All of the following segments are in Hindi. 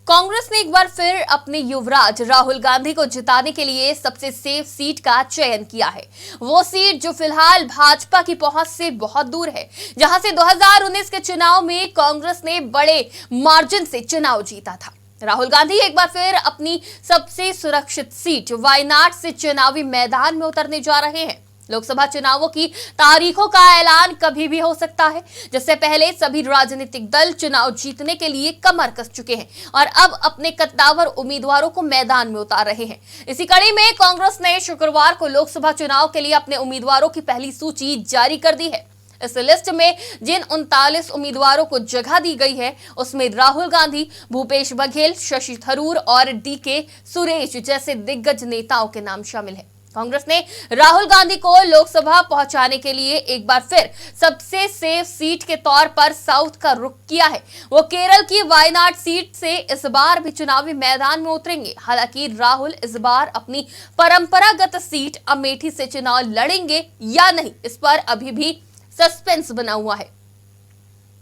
कांग्रेस ने एक बार फिर अपने युवराज राहुल गांधी को जिताने के लिए सबसे सेफ सीट का चयन किया है। वो सीट जो फिलहाल भाजपा की पहुंच से बहुत दूर है, जहां से 2019 के चुनाव में कांग्रेस ने बड़े मार्जिन से चुनाव जीता था। राहुल गांधी एक बार फिर अपनी सबसे सुरक्षित सीट वायनाड से चुनावी मैदान में उतरने जा रहे हैं। लोकसभा चुनावों की तारीखों का ऐलान कभी भी हो सकता है, जिससे पहले सभी राजनीतिक दल चुनाव जीतने के लिए कमर कस चुके हैं और अब अपने कद्दावर उम्मीदवारों को मैदान में उतार रहे हैं। इसी कड़ी में कांग्रेस ने शुक्रवार को लोकसभा चुनाव के लिए अपने उम्मीदवारों की पहली सूची जारी कर दी है। इस लिस्ट में जिन 39 उम्मीदवारों को जगह दी गई है, उसमें राहुल गांधी, भूपेश बघेल, शशि थरूर और डीके सुरेश जैसे दिग्गज नेताओं के नाम शामिल है। कांग्रेस ने राहुल गांधी को लोकसभा पहुंचाने के लिए एक बार फिर सबसे सेफ सीट के तौर पर साउथ का रुख किया है। वो केरल की वायनाड सीट से इस बार भी चुनावी मैदान में उतरेंगे। हालांकि राहुल इस बार अपनी परंपरागत सीट अमेठी से चुनाव लड़ेंगे या नहीं, इस पर अभी भी सस्पेंस बना हुआ है।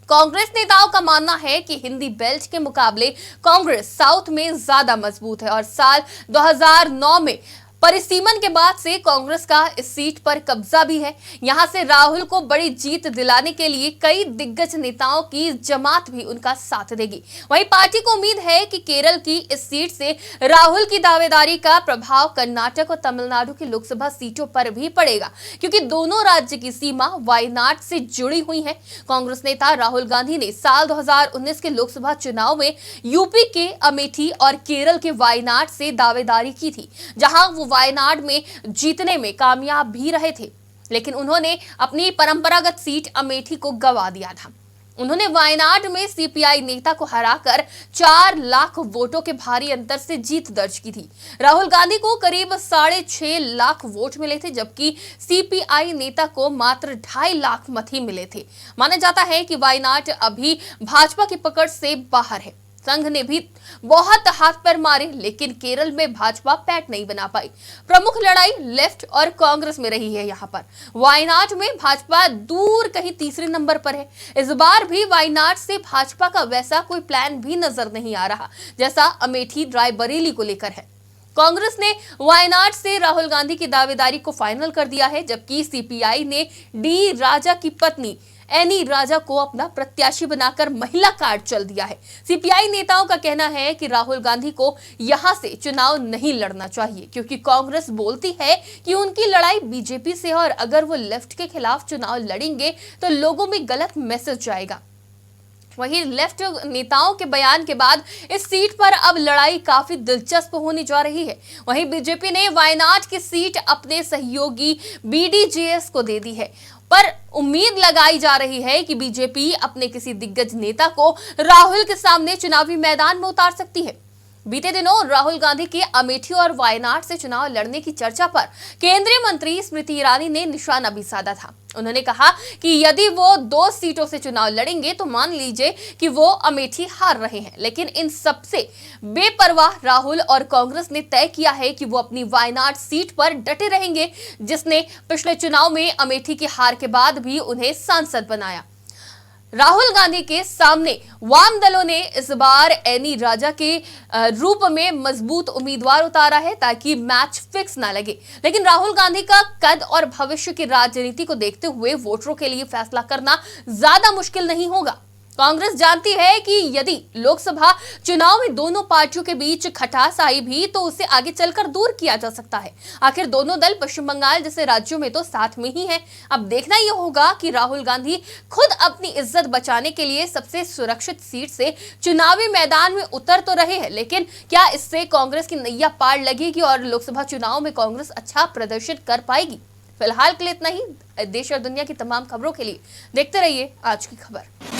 कांग्रेस नेताओं का मानना है कि हिंदी बेल्ट के मुकाबले कांग्रेस साउथ में ज्यादा मजबूत है और साल 2009 में परिसीमन के बाद से कांग्रेस का इस सीट पर कब्जा भी है। यहां से राहुल को बड़ी जीत दिलाने के लिए कई दिग्गज नेताओं की जमात भी उनका साथ देगी। वहीं पार्टी को उम्मीद है कि केरल की इस सीट से राहुल की दावेदारी का प्रभाव कर्नाटक और तमिलनाडु की लोकसभा सीटों पर भी पड़ेगा, क्योंकि दोनों राज्य की सीमा वायनाड से जुड़ी हुई है। कांग्रेस नेता राहुल गांधी ने साल 2019 के लोकसभा चुनाव में यूपी के अमेठी और केरल के वायनाड से दावेदारी की थी, जहां वो वायनाड में जीतने में कामयाब भी रहे थे, लेकिन उन्होंने अपनी परंपरागत सीट अमेठी को गंवा दिया था। उन्होंने वायनाड में सीपीआई नेता को हराकर 4 लाख वोटों के भारी अंतर से जीत दर्ज की थी। राहुल गांधी को करीब 6.5 लाख वोट मिले थे, जबकि सीपीआई नेता को मात्र 2.5 लाख मत ही मिले थे। माना जाता है कि वायनाड अभी भाजपा की पकड़ से बाहर है। संघ ने भी बहुत हाथ पैर मारे, लेकिन केरल में भाजपा पैठ नहीं बना पाई। प्रमुख लड़ाई लेफ्ट और कांग्रेस में रही है। यहाँ पर वायनाड में भाजपा दूर कहीं तीसरे नंबर पर है। इस बार भी वायनाड से भाजपा का वैसा कोई प्लान भी नजर नहीं आ रहा, जैसा अमेठी रायबरेली को लेकर है। कांग्रेस ने वायनाड से राहुल गांधी की दावेदारी को फाइनल कर दिया है, जबकि सीपीआई ने डी राजा की पत्नी एनी राजा को अपना प्रत्याशी बनाकर महिला कार्ड चल दिया है। सीपीआई नेताओं का कहना है कि राहुल गांधी को यहां से चुनाव नहीं लड़ना चाहिए, क्योंकि कांग्रेस बोलती है कि उनकी लड़ाई बीजेपी से है और अगर वो लेफ्ट के खिलाफ चुनाव लड़ेंगे तो लोगों में गलत मैसेज जाएगा। वहीं लेफ्ट नेताओं के बयान के बाद इस सीट पर अब लड़ाई काफी दिलचस्प होने जा रही है। वहीं बीजेपी ने वायनाड की सीट अपने सहयोगी बीडीजेएस को दे दी है, पर उम्मीद लगाई जा रही है कि बीजेपी अपने किसी दिग्गज नेता को राहुल के सामने चुनावी मैदान में उतार सकती है। बीते दिनों राहुल गांधी के अमेठी और वायनाड से चुनाव लड़ने की चर्चा पर केंद्रीय मंत्री स्मृति ईरानी ने निशाना भी साधा था। उन्होंने कहा कि यदि वो 2 सीटों से चुनाव लड़ेंगे तो मान लीजिए कि वो अमेठी हार रहे हैं, लेकिन इन सबसे बेपरवाह राहुल और कांग्रेस ने तय किया है कि वो अपनी वायनाड सीट पर डटे रहेंगे, जिसने पिछले चुनाव में अमेठी की हार के बाद भी उन्हें सांसद बनाया। राहुल गांधी के सामने वाम दलों ने इस बार एनी राजा के रूप में मजबूत उम्मीदवार उतारा है, ताकि मैच फिक्स ना लगे। लेकिन राहुल गांधी का कद और भविष्य की राजनीति को देखते हुए वोटरों के लिए फैसला करना ज्यादा मुश्किल नहीं होगा। कांग्रेस जानती है कि यदि लोकसभा चुनाव में दोनों पार्टियों के बीच खटास आई भी तो उसे आगे चलकर दूर किया जा सकता है। आखिर दोनों दल पश्चिम बंगाल जैसे राज्यों में तो साथ में ही हैं। अब देखना यह होगा कि राहुल गांधी खुद अपनी इज्जत बचाने के लिए सबसे सुरक्षित सीट से चुनावी मैदान में उतर तो रहे हैं, लेकिन क्या इससे कांग्रेस की नैया पार लगेगी और लोकसभा चुनाव में कांग्रेस अच्छा प्रदर्शन कर पाएगी? फिलहाल के लिए इतना ही। देश और दुनिया की तमाम खबरों के लिए देखते रहिए आज की खबर।